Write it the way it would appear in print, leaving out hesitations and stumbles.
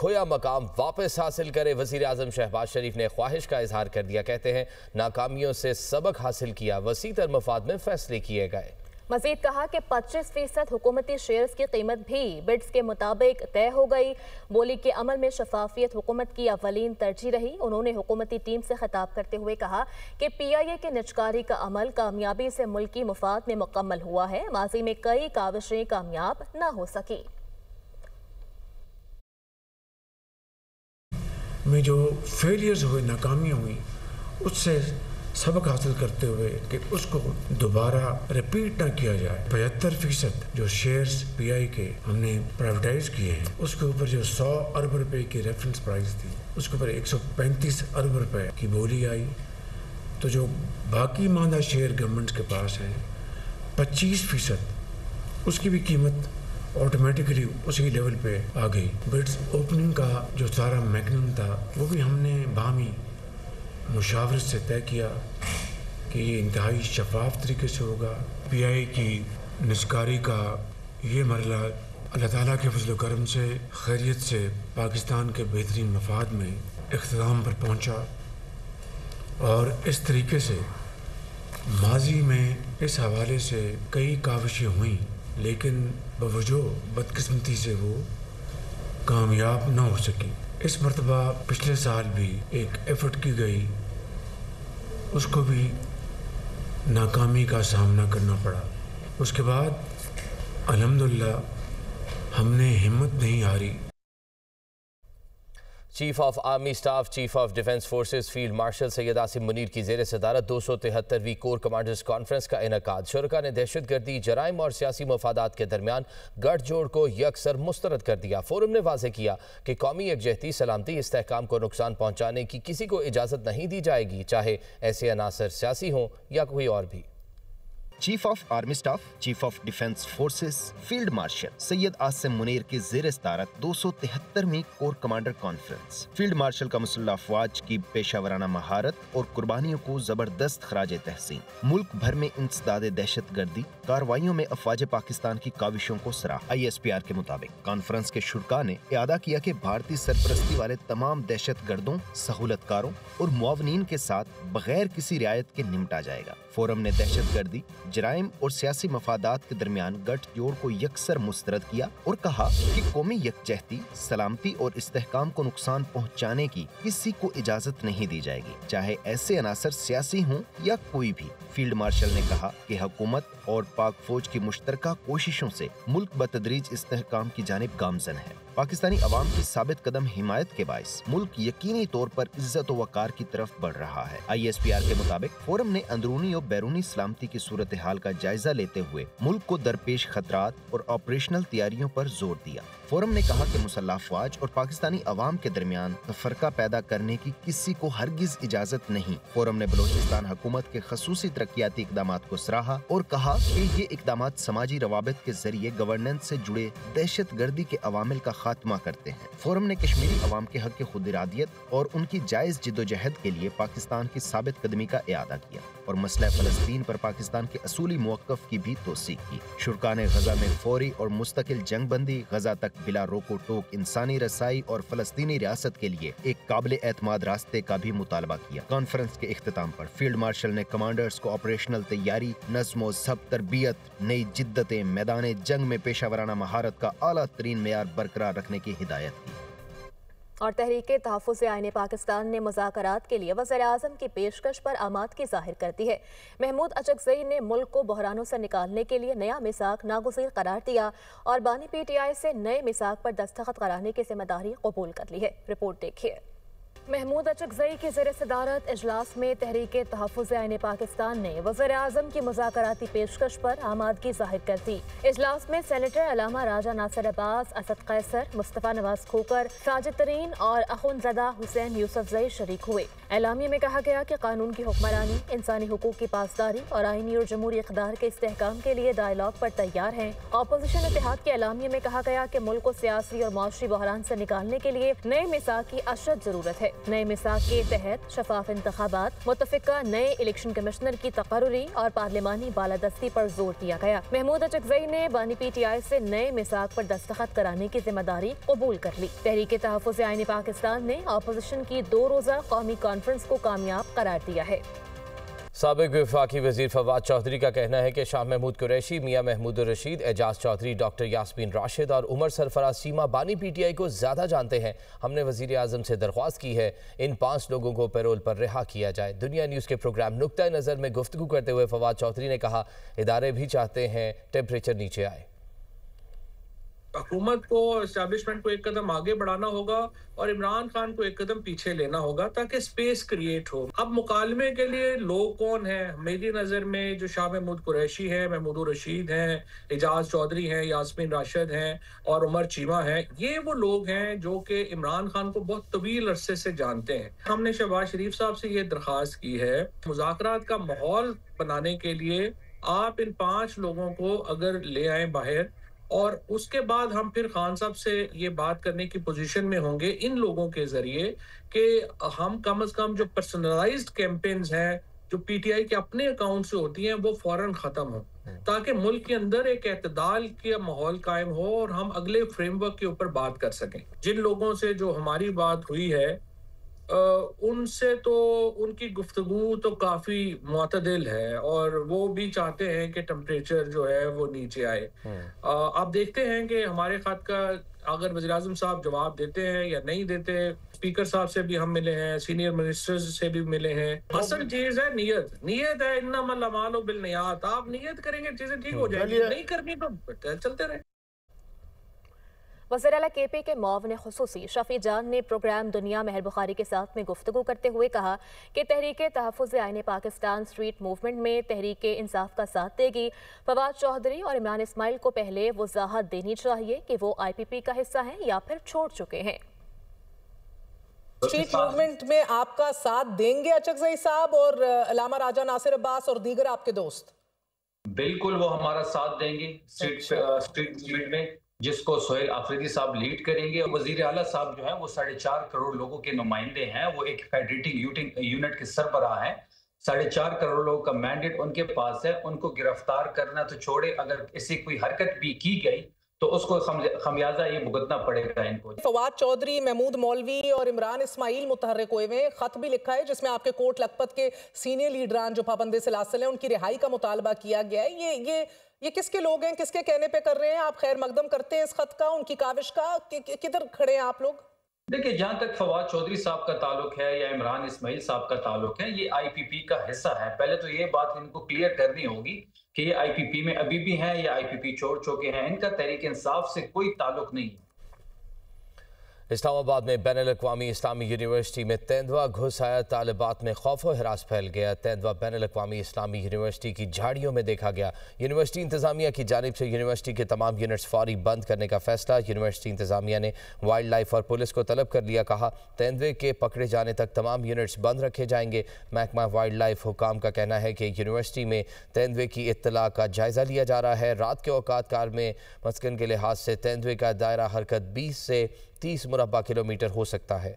खोया मकाम वापस हासिल करे। वज़ीर आज़म शहबाज शरीफ ने ख्वाहिश का इजहार कर दिया। कहते हैं नाकामियों से सबक हासिल किया, वसीतर मफाद में फैसले किए गए। मजीद कहा कि 25% हुकूमती शेयर्स की कीमत भी बिड्स के मुताबिक तय हो गई। बोली के अमल में शफाफियत हुकूमत की अवलीन तरजीह रही। उन्होंने हुकूमती टीम से खिताब करते हुए कहा कि PIA के निजकारी का अमल कामयाबी से मुल्की मुफाद में मुकम्मल हुआ है। माजी में कई काविशें कामयाब न हो सकी। में जो फेलियर्स हुए, नाकामियाँ हुई, उससे सबक हासिल करते हुए कि उसको दोबारा रिपीट ना किया जाए। 75% जो शेयर्स PI के हमने प्राइवेटाइज किए हैं, उसके ऊपर जो 100 अरब रुपए की रेफरेंस प्राइस थी, उसके ऊपर 135 अरब रुपए की बोली आई। तो जो बाकी मांदा शेयर गवर्नमेंट के पास है 25%, उसकी भी कीमत ऑटोमेटिकली उसी लेवल पे आ गई। बिड्स ओपनिंग का जो सारा मैकेनिज्म था वो भी हमने बामी मुशावरत से तय किया कि ये इंतहाई शफाफ तरीके से होगा। PI की निजकारी का ये मरला अल्लाह ताला के फजल करम से खैरियत से पाकिस्तान के बेहतरीन मफाद में इख्तिताम पर पहुंचा। और इस तरीके से माजी में इस हवाले से कई काविशें हुई, लेकिन बवजह बदकिस्मती से वो कामयाब न हो सकी। इस मरतबा पिछले साल भी एक एफर्ट की गई, उसको भी नाकामी का सामना करना पड़ा। उसके बाद अल्हम्दुलिल्लाह हमने हिम्मत नहीं हारी। Chief of army staff, chief of defence forces field marshal Syed Asim Munir की ज़ेर सदारत 273वीं कोर कमांडर्स कॉन्फ्रेंस का इनेकाद। शुरका ने दहशतगर्दी, जराइम और सियासी मफादात के दरमियान गठजोड़ को यकसर मुस्तरद कर दिया। फोरम ने वाज़ेह किया कि कौमी यकजहती, सलामती, इस्तेहकाम को नुकसान पहुँचाने की किसी को इजाज़त नहीं दी जाएगी, चाहे ऐसे अनासर सियासी हों या कोई और भी। Chief of army staff, chief of defence forces field marshal Syed Asim Munir की ज़ेर सदारत 273वीं corps commander conference. Field marshal का मुसल्लह अफवाज की पेशावराना महारत और कुर्बानियों को जबरदस्त खराज तहसीन। मुल्क भर में इंसदाद दहशत गर्दी कार्रवाइयों में अफवाज पाकिस्तान की काविशों को सराहा। ISPR के मुताबिक कॉन्फ्रेंस के शुरका ने इआदा किया कि भारतीय सरपरस्ती वाले तमाम दहशत गर्दों, सहूलतकारों और मुआवनीन के साथ बगैर किसी रियायत के निपटा जाएगा। फोरम ने दहशत गर्दी, जराइम और सियासी मफादात के दरमियान गठजोड़ को यकसर मुस्तरद किया और कहा कि कौमी यकजहती, सलामती और इस्तेहकाम को नुकसान पहुँचाने की किसी को इजाजत नहीं दी जाएगी, चाहे ऐसे अनासर सियासी हों या कोई भी। फील्ड मार्शल ने कहा कि हुकूमत और पाक फौज की मुश्तरका कोशिशों से मुल्क बतदरीज इस्तेहकाम की जानिब गामजन है। पाकिस्तानी अवाम की साबित कदम हिमायत के बाइस मुल्क यकीनी तौर पर इज्जत व वकार की तरफ बढ़ रहा है। ISPR के मुताबिक फोरम ने अंदरूनी और बैरूनी सलामती की सूरत हाल का जायजा लेते हुए मुल्क को दरपेश खतरात और ऑपरेशनल तैयारियों पर जोर दिया। फोरम ने कहा कि मुसल्लह अफवाज और पाकिस्तानी अवाम के दरमियान तफरका पैदा करने की किसी को हरगिज इजाजत नहीं। फोरम ने बलोचिस्तान हुकूमत के खसूसी तरक्याती इकदामात को सराहा और कहा कि ये इकदामात समाजी रवाबित के जरिए गवर्नेंस से जुड़े दहशत गर्दी के अवामिल का खात्मा करते हैं। फोरम ने कश्मीरी अवाम के हक खुद इरादियत और उनकी जायज जिद्दोजहद के लिए पाकिस्तान की साबित कदमी का इआदा किया और मसला फलस्तीन पर पाकिस्तान के असूली मौक़िफ़ की भी तौसीक की। शुरका ने गजा में फौरी और मुस्तकिल जंगबंदी, गजा तक बिला रोको टोक इंसानी रसाई और फलस्तीनी रियासत के लिए एक काबिल एतमाद रास्ते का भी मुतालबा किया। कॉन्फ्रेंस के इख्तिताम पर फील्ड मार्शल ने कमांडर्स को ऑपरेशनल तैयारी, नज़्म ज़ब्त, तरबियत, नई जिद्दतें, मैदान जंग में पेशावराना महारत का आला तरीन मेयार बरकरार रखने की हिदायत की। और तहरीक तहफ़्फ़ुज़ आईन पाकिस्तान ने मुज़ाकरात के लिए वज़ीर आज़म की पेशकश पर आमादगी ज़ाहिर कर दी है। महमूद अचकज़ई ने मुल्क को बहरानों से निकालने के लिए नया मिसाक नागुज़ीर करार दिया और बानी PTI से नए मिसाक पर दस्तखत कराने की जिम्मेदारी कबूल कर ली है। रिपोर्ट देखिए। महमूद अचकज़ई की ज़ेर सदारत इजलास में तहरीक तहफ़्फ़ुज़ आईन पाकिस्तान ने वज़ीर आज़म की मुज़ाकराती पेशकश पर आमादगी ज़ाहिर कर दी। इजलास में सेनेटर अलामा राजा नासिर अब्बास, असद कैसर, मुस्तफ़ा नवाज खोकर, साजिद तरीन और अखुनज़दा हुसैन यूसुफ़ज़ई शरीक हुए। एलामिया में कहा गया कि कानून की हुक्मरानी, इंसानी हुकूक की पासदारी और आईनी और जमहूरी इक़्तिदार के इस्तेहकाम के लिए डायलॉग पर तैयार हैं। अपोजिशन इत्तेहाद के एलामिया में कहा गया कि मुल्क को सियासी और माशी बहरान से निकालने के लिए नए मिसाक की अशद ज़रूरत है। नए मिसाक के तहत शफाफ इंतखाबात, मुतफिका नए इलेक्शन कमिश्नर की तकर्रुरी और पार्लिमानी बालादस्ती पर जोर दिया गया। महमूद अचकज़ई ने बानी PTI से नए मिसाक पर दस्तखत कराने की जिम्मेदारी कबूल कर ली। तहरीक तहफ़्फ़ुज़ आईन पाकिस्तान ने अपोजिशन की 2 रोज़ा कौमी कॉन्फ्रेंस को कामयाब करार दिया है। साबिक वफाकी वजीर फवाद चौधरी का कहना है कि शाह महमूद कुरैशी, मियां महमूद रशीद, एजाज चौधरी, डॉक्टर यास्मीन राशिद और उमर सरफराज चीमा बानी PTI को ज़्यादा जानते हैं। हमने वज़ीर आज़म से दरख्वास्त की है इन 5 लोगों को पैरोल पर रिहा किया जाए। दुनिया न्यूज़ के प्रोग्राम नुक्ता नज़र में गुफ्तगू करते हुए फवाद चौधरी ने कहा, इदारे भी चाहते हैं टेम्परेचर नीचे आए। हुकूमत को, एस्टैब्लिशमेंट को एक कदम आगे बढ़ाना होगा और इमरान खान को एक कदम पीछे लेना होगा ताकि स्पेस क्रिएट हो। अब मुकालमे के लिए लोग कौन हैं? मेरी नज़र में जो शाह महमूद कुरैशी है, महमूद रशीद हैं, एजाज चौधरी हैं, यास्मीन राशिद हैं और उमर चीमा हैं, ये वो लोग हैं जो कि इमरान खान को बहुत तवील अरसे से जानते हैं। हमने शहबाज शरीफ साहब से ये दरख्वास्त की है, मुज़ाकरात का माहौल बनाने के लिए आप इन 5 लोगों को अगर ले आए बाहर, और उसके बाद हम फिर खान साहब से ये बात करने की पोजीशन में होंगे इन लोगों के जरिए कि हम कम से कम जो पर्सनलाइज्ड कैंपेन्स हैं जो PTI के अपने अकाउंट से होती हैं वो फौरन खत्म हो, ताकि मुल्क के अंदर एक एतदाल का माहौल कायम हो और हम अगले फ्रेमवर्क के ऊपर बात कर सकें। जिन लोगों से जो हमारी बात हुई है उनसे तो उनकी गुफ्तगू तो काफी मुतदिल है और वो भी चाहते हैं कि टेम्परेचर जो है वो नीचे आए। आप देखते हैं कि हमारे खत का अगर वज़ीर आज़म साहब जवाब देते हैं या नहीं देते। स्पीकर साहब से भी हम मिले हैं, सीनियर मिनिस्टर्स से भी मिले हैं। असल चीज है नीयत है, इन्नमल अमालु बिन्नियात। आप नीयत करेंगे चीजें ठीक हो जाएंगी, नहीं करनी तो चलते रहे। वज़ीर आला KP के मुआविन खुसूसी शफी जान ने प्रोग्राम दुनिया महर बुखारी के साथ में गुफ्तगू करते हुए कहा कि तहरीक तहफ़्फ़ुज़ आईन पाकिस्तान स्ट्रीट मूवमेंट में तहरीक इंसाफ का साथ देगी। फवाद चौधरी और इमरान इस्माइल को पहले वजाहत देनी चाहिए कि वो IPP का हिस्सा हैं या फिर छोड़ चुके हैं। स्ट्रीट मूवमेंट में आपका साथ देंगे अचकज़ई साहब और अल्लामा राजा नासिर अब्बास और दीगर आपके दोस्त? बिल्कुल वो हमारा साथ देंगे स्ट्रीट मूवमेंट में, जिसको सोहेल आफरीदी साहब लीड करेंगे। वजीर आला साहब जो है वो 4.5 करोड़ लोगों के नुमाइंदे हैं, वो एक फेडरेटिंग यूनिट के सरबराह हैं। 4.5 करोड़ लोगों का मैंडेट उनके पास है। उनको गिरफ्तार करना तो छोड़े, अगर ऐसी कोई हरकत भी की गई तो उसको खमियाजा ये भुगतना पड़ेगा इनको। फवाद चौधरी, महमूद मौलवी और इमरान इस्माइल मुतहर्रिक हुए हैं। खत भी लिखा है जिसमें आपके कोट लखपत के सीनियर लीडरान जो पाबंदी सलासल हैं उनकी रिहाई का मुतालबा किया गया है। ये किसके लोग हैं, किसके कहने पे कर रहे हैं? आप खैर मकदम करते हैं इस खत का, उनकी काविश का, किधर खड़े हैं आप लोग? देखिए, जहां तक फवाद चौधरी साहब का ताल्लुक है या इमरान इस्माइल साहब का ताल्लुक है, ये IPP का हिस्सा है। पहले तो ये बात इनको क्लियर करनी होगी कि ये IPP में अभी भी हैं या IPP छोड़ चुके हैं। इनका तहरीक इंसाफ से कोई ताल्लुक नहीं है। इस्लामाबाद में बैनुल-अक़वामी इस्लामी यूनिवर्सिटी में तेंदुआ घुस आया, तालिबात में खौफ व हिरास फैल गया। तेंदुआ बैनुल-अक़वामी इस्लामी यूनिवर्सिटी की झाड़ियों में देखा गया। यूनिवर्सिटी इंतजामिया की जानिब से यूनिवर्सिटी के तमाम यूनिट्स फौरी बंद करने का फैसला। यूनिवर्सिटी इंतजामिया ने वाइल्ड लाइफ और पुलिस को तलब कर लिया। कहा, तेंदुए के पकड़े जाने तक तमाम यूनिट्स बंद रखे जाएंगे। महकमा वाइल्ड लाइफ हुकाम का कहना है कि यूनिवर्सिटी में तेंदुए की इत्तला का जायजा लिया जा रहा है। रात के औकात कार में मस्कन के लिहाज से तेंदुए का दायरा हरकत 20 से 30 मुरब्बा किलोमीटर हो सकता है।